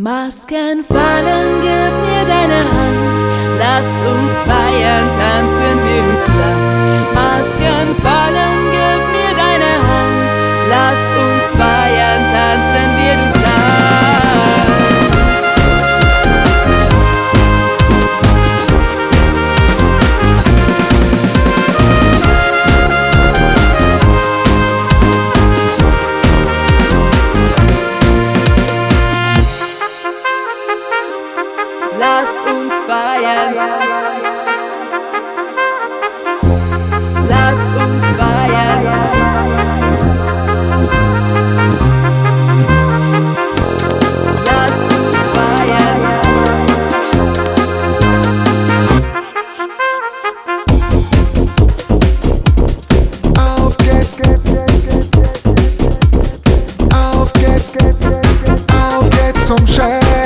Masken fallen, gib mir deine Hand, lass uns feiern, tanzen wir durchs Land. Masken fallen, gib mir deine Hand, lass uns feiern, tanzen wir durchs Land. Lass uns feiern. Lass uns feiern. Lass uns feiern. Auf geht's, auf geht's, auf geht's zum Chef.